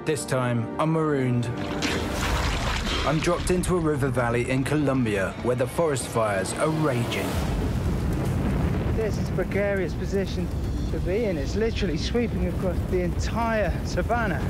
This time, I'm marooned. I'm dropped into a river valley in Colombia where the forest fires are raging. This is a precarious position to be in. It's literally sweeping across the entire savannah.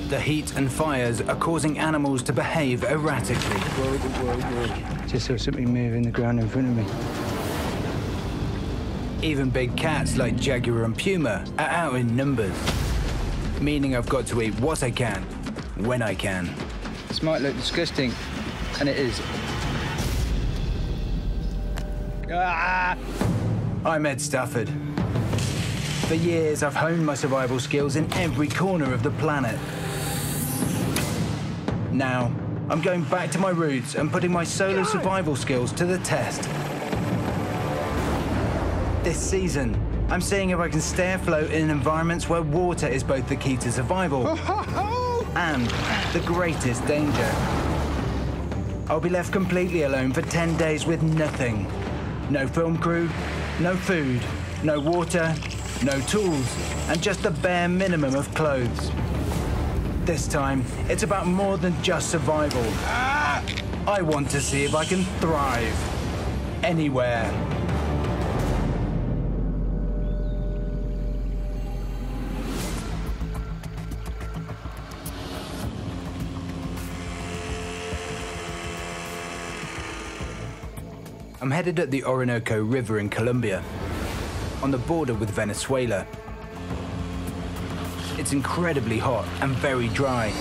The heat and fires are causing animals to behave erratically. Whoa, whoa, whoa. Just saw something move in the ground in front of me. Even big cats like jaguar and puma are out in numbers, meaning I've got to eat what I can, when I can. This might look disgusting, and it is. Ah! I'm Ed Staford. For years, I've honed my survival skills in every corner of the planet. Now, I'm going back to my roots and putting my solo survival skills to the test. This season, I'm seeing if I can stay afloat in environments where water is both the key to survival and the greatest danger. I'll be left completely alone for 10 days with nothing. No film crew, no food, no water, no tools, and just the bare minimum of clothes. This time, it's about more than just survival. I want to see if I can thrive anywhere. I'm headed at the Orinoco River in Colombia, on the border with Venezuela. It's incredibly hot and very dry.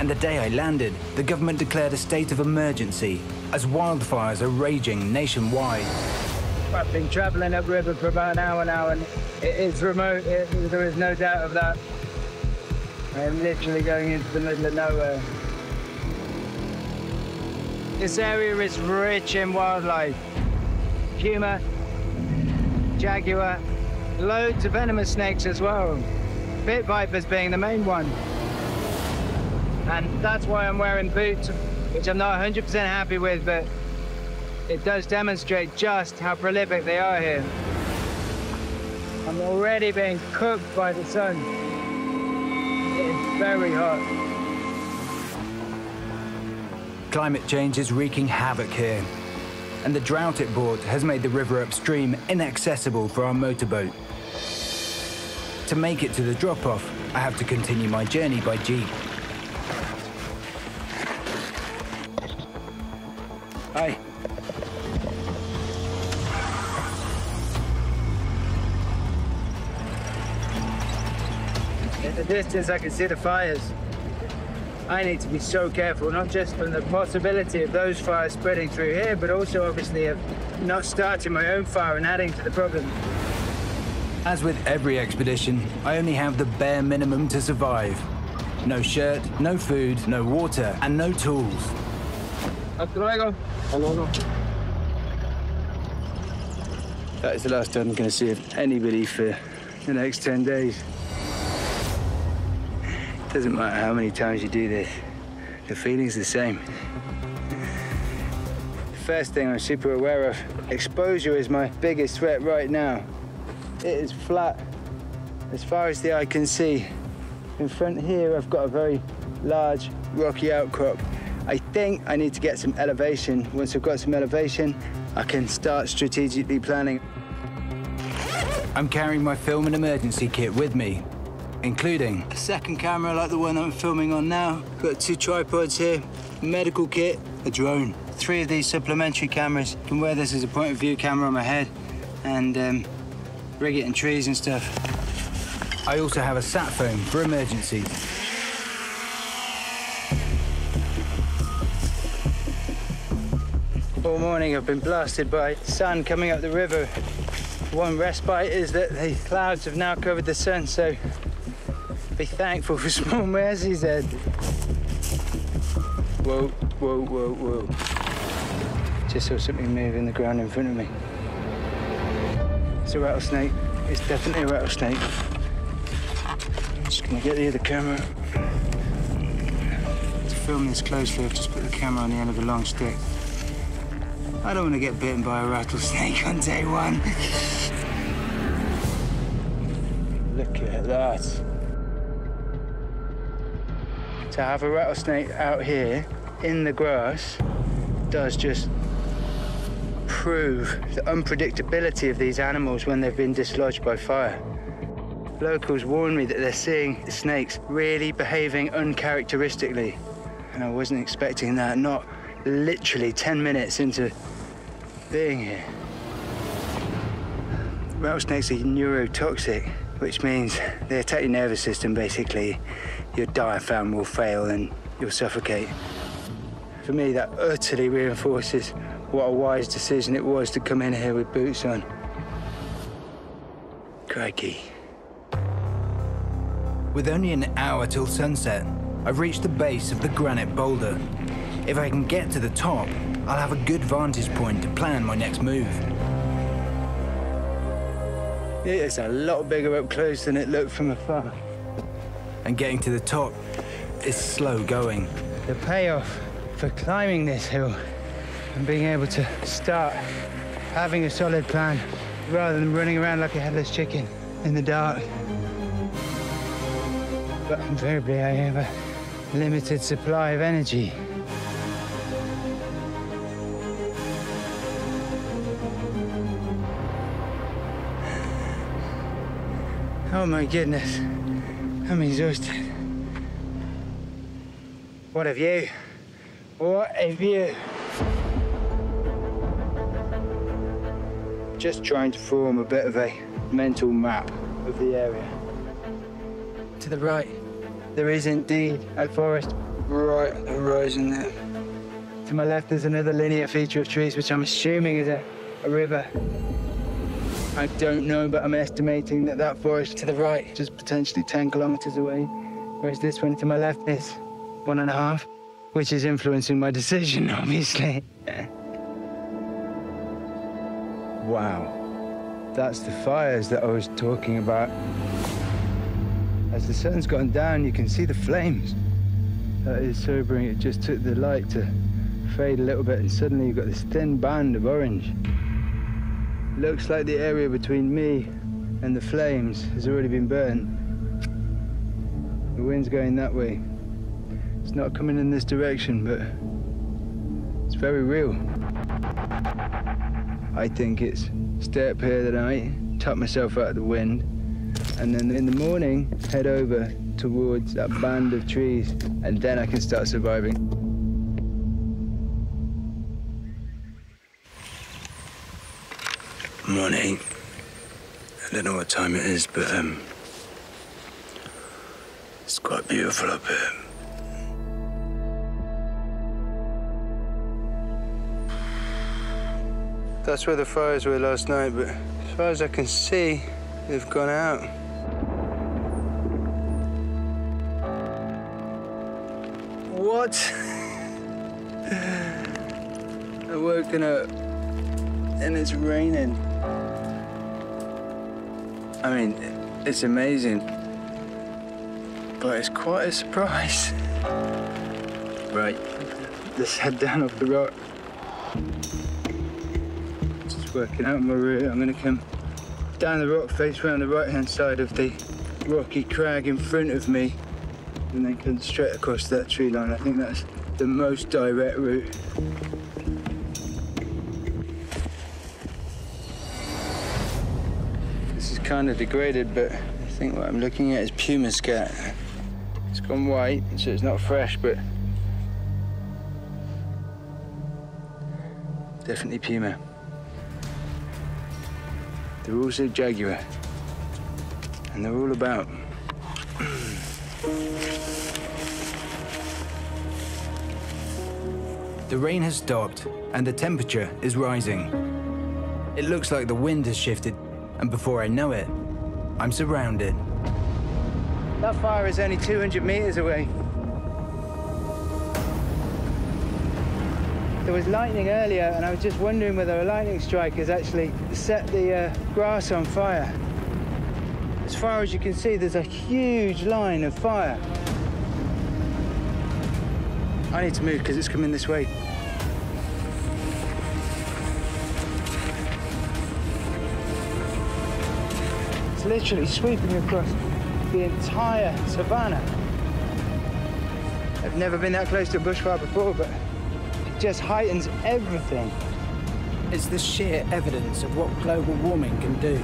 And the day I landed, the government declared a state of emergency as wildfires are raging nationwide. I've been traveling upriver for about an hour now, and it is remote. There is no doubt of that. I am literally going into the middle of nowhere. This area is rich in wildlife. Puma, jaguar, loads of venomous snakes as well. Pit vipers being the main one. And that's why I'm wearing boots, which I'm not 100% happy with, but it does demonstrate just how prolific they are here. I'm already being cooked by the sun. It's very hot. Climate change is wreaking havoc here, and the drought it brought has made the river upstream inaccessible for our motorboat. To make it to the drop-off, I have to continue my journey by jeep. Hi. In the distance, I can see the fires. I need to be so careful, not just from the possibility of those fires spreading through here, but also obviously of not starting my own fire and adding to the problem. As with every expedition, I only have the bare minimum to survive. No shirt, no food, no water, and no tools. That is the last time I'm going to see anybody for the next 10 days. Doesn't matter how many times you do this, the feeling's the same. First thing I'm super aware of, exposure is my biggest threat right now. It is flat as far as the eye can see. In front here, I've got a very large rocky outcrop. I think I need to get some elevation. Once I've got some elevation, I can start strategically planning. I'm carrying my film and emergency kit with me, including a second camera like the one I'm filming on now. Got 2 tripods here, a medical kit, a drone. 3 of these supplementary cameras. I can wear this as a point of view camera on my head and rig it in trees and stuff. I also have a sat phone for emergencies. All morning I've been blasted by sun coming up the river. One respite is that the clouds have now covered the sun, so be thankful for small mercies, Ed. Whoa, whoa, whoa, whoa. Just saw something move in the ground in front of me. It's a rattlesnake. It's definitely a rattlesnake. Just gonna get the other camera. To film this closely, I've just put the camera on the end of a long stick. I don't want to get bitten by a rattlesnake on day 1. Look at that. To have a rattlesnake out here in the grass does just prove the unpredictability of these animals when they've been dislodged by fire. Locals warn me that they're seeing the snakes really behaving uncharacteristically, and I wasn't expecting that, not literally 10 minutes into being here. Rattlesnakes are neurotoxic, which means they attack your nervous system, basically. Your diaphragm will fail and you'll suffocate. For me, that utterly reinforces what a wise decision it was to come in here with boots on. Crikey. With only an hour till sunset, I've reached the base of the granite boulder. If I can get to the top, I'll have a good vantage point to plan my next move. It's a lot bigger up close than it looked from afar. And getting to the top is slow going. The payoff for climbing this hill and being able to start having a solid plan rather than running around like a headless chicken in the dark. But invariably, I have a limited supply of energy. Oh my goodness, I'm exhausted. What a view. What a view. Just trying to form a bit of a mental map of the area. To the right, there is indeed a forest right on the horizon there. To my left, there's another linear feature of trees, which I'm assuming is a river. I don't know, but I'm estimating that that forest to the right is just potentially 10 kilometers away, whereas this one to my left is 1.5, which is influencing my decision, obviously. Wow, that's the fires that I was talking about. As the sun's gone down, you can see the flames. That is sobering. It just took the light to fade a little bit, and suddenly you've got this thin band of orange. Looks like the area between me and the flames has already been burned. The wind's going that way. It's not coming in this direction, but it's very real. I think it's stay up here tonight, tuck myself out of the wind, and then in the morning, head over towards that band of trees, and then I can start surviving. Morning. I don't know what time it is, but it's quite beautiful up here. That's where the fires were last night, but as far as I can see, they've gone out. What? I've woken up and it's raining. I mean, it's amazing, but it's quite a surprise. Right, let's head down off the rock. Just working out my route. I'm gonna come down the rock face around the right-hand side of the rocky crag in front of me, and then come straight across that tree line. I think that's the most direct route. Kind of degraded, but I think what I'm looking at is pumice scat. It's gone white, so it's not fresh, but definitely puma. They're also jaguar, and they're all about. The rain has stopped, and the temperature is rising. It looks like the wind has shifted, and before I know it, I'm surrounded. That fire is only 200 meters away. There was lightning earlier, and I was just wondering whether a lightning strike has actually set the grass on fire. As far as you can see, there's a huge line of fire. I need to move because it's coming this way. It's literally sweeping across the entire savannah. I've never been that close to a bushfire before, but it just heightens everything. It's the sheer evidence of what global warming can do.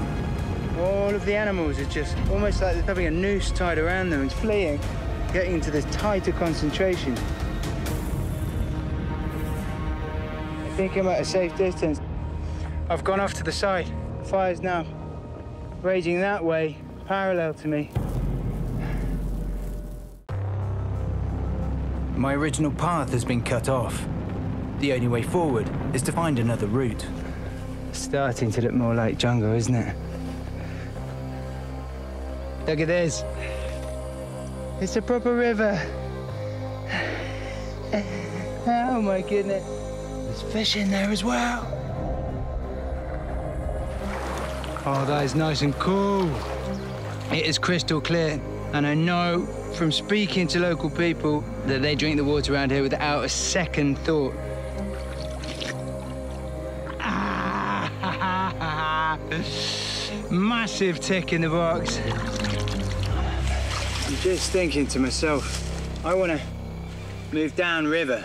All of the animals are just almost like they're having a noose tied around them and fleeing, getting into this tighter concentration. I think I'm at a safe distance. I've gone off to the side. The fire's now raging that way, parallel to me. My original path has been cut off. The only way forward is to find another route. It's starting to look more like jungle, isn't it? Look at this. It's a proper river. Oh my goodness. There's fish in there as well. Oh, that is nice and cool. It is crystal clear, and I know from speaking to local people that they drink the water around here without a second thought. Massive tick in the box. I'm just thinking to myself, I want to move downriver.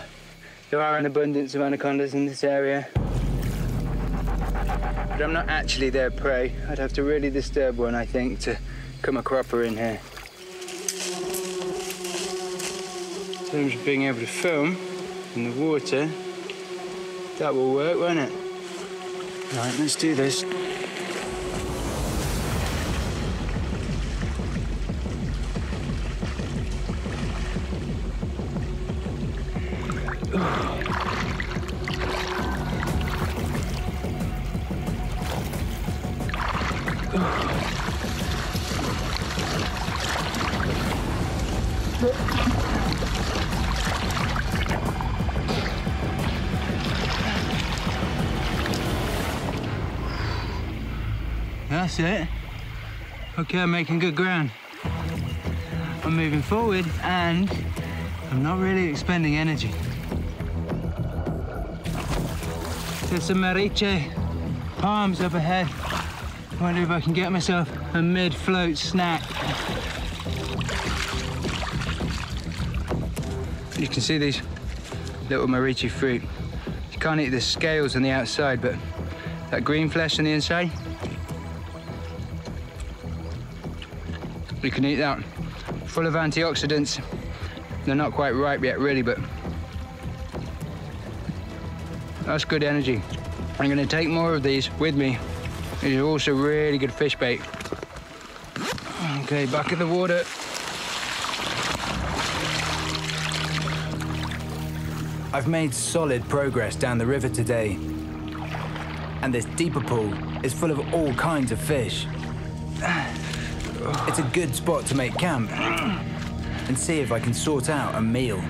There are an abundance of anacondas in this area, but I'm not actually their prey. I'd have to really disturb one, I think, to come a cropper in here. In terms of being able to film in the water, that will work, won't it? Right, let's do this. That's it. Okay, I'm making good ground. I'm moving forward and I'm not really expending energy. There's some mariche palms up ahead. I wonder if I can get myself a mid-float snack. You can see these little mariche fruit. You can't eat the scales on the outside, but that green flesh on the inside, you can eat that. Full of antioxidants. They're not quite ripe yet, really, but that's good energy. I'm going to take more of these with me. These are also really good fish bait. Okay, back in the water. I've made solid progress down the river today. And this deeper pool is full of all kinds of fish. It's a good spot to make camp and see if I can sort out a meal.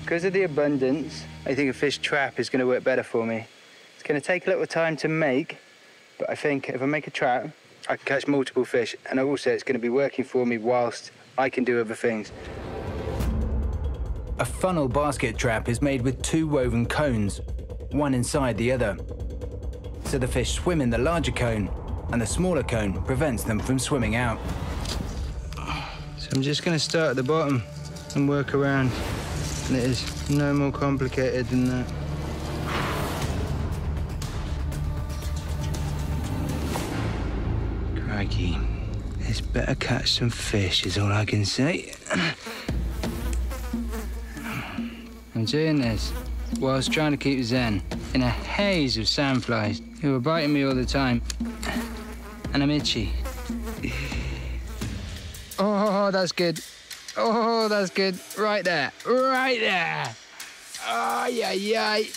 Because of the abundance, I think a fish trap is going to work better for me. It's going to take a little time to make, but I think if I make a trap, I can catch multiple fish, and also it's going to be working for me whilst I can do other things. A funnel basket trap is made with 2 woven cones, one inside the other. So the fish swim in the larger cone, and the smaller cone prevents them from swimming out. So I'm just going to start at the bottom and work around. And it is no more complicated than that. Crikey, this better catch some fish is all I can say. I'm doing this whilst trying to keep zen in a haze of sandflies who are biting me all the time. And I'm itchy. Oh, that's good. Oh, that's good. Right there. Right there. Ay, ay, ay.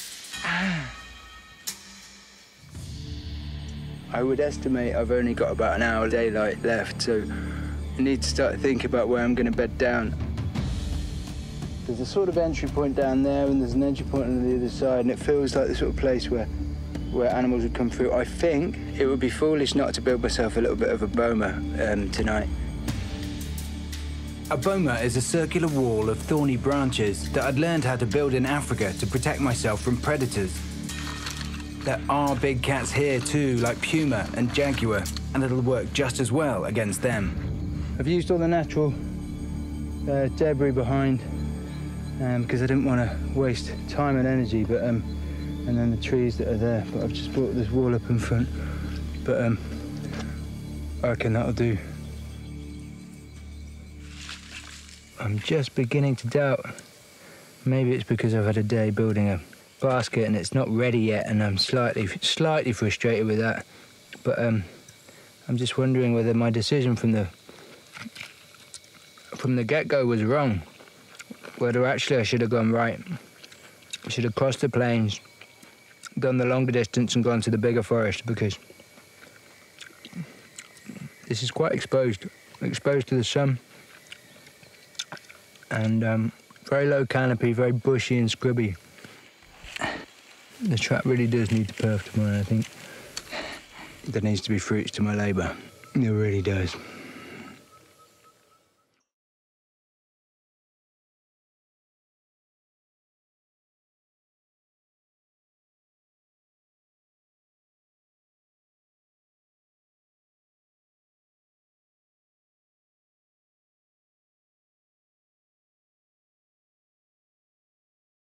I would estimate I've only got about an hour daylight left, so I need to start thinking about where I'm going to bed down. There's a sort of entry point down there, and there's an entry point on the other side, and it feels like the sort of place where animals would come through. I think it would be foolish not to build myself a little bit of a boma tonight. A boma is a circular wall of thorny branches that I'd learned how to build in Africa to protect myself from predators. There are big cats here too, like puma and jaguar, and it'll work just as well against them. I've used all the natural debris behind because I didn't want to waste time and energy, but and then the trees that are there. But I've just brought this wall up in front, but I reckon that'll do. I'm just beginning to doubt. Maybe it's because I've had a day building a basket and it's not ready yet, and I'm slightly frustrated with that. But I'm just wondering whether my decision from the get-go was wrong. Whether actually I should have gone right. I should have crossed the plains, done the longer distance and gone to the bigger forest, because this is quite exposed to the sun. And very low canopy, very bushy and scrubby. The trap really does need to perf tomorrow, I think. There needs to be fruits to my labour. It really does.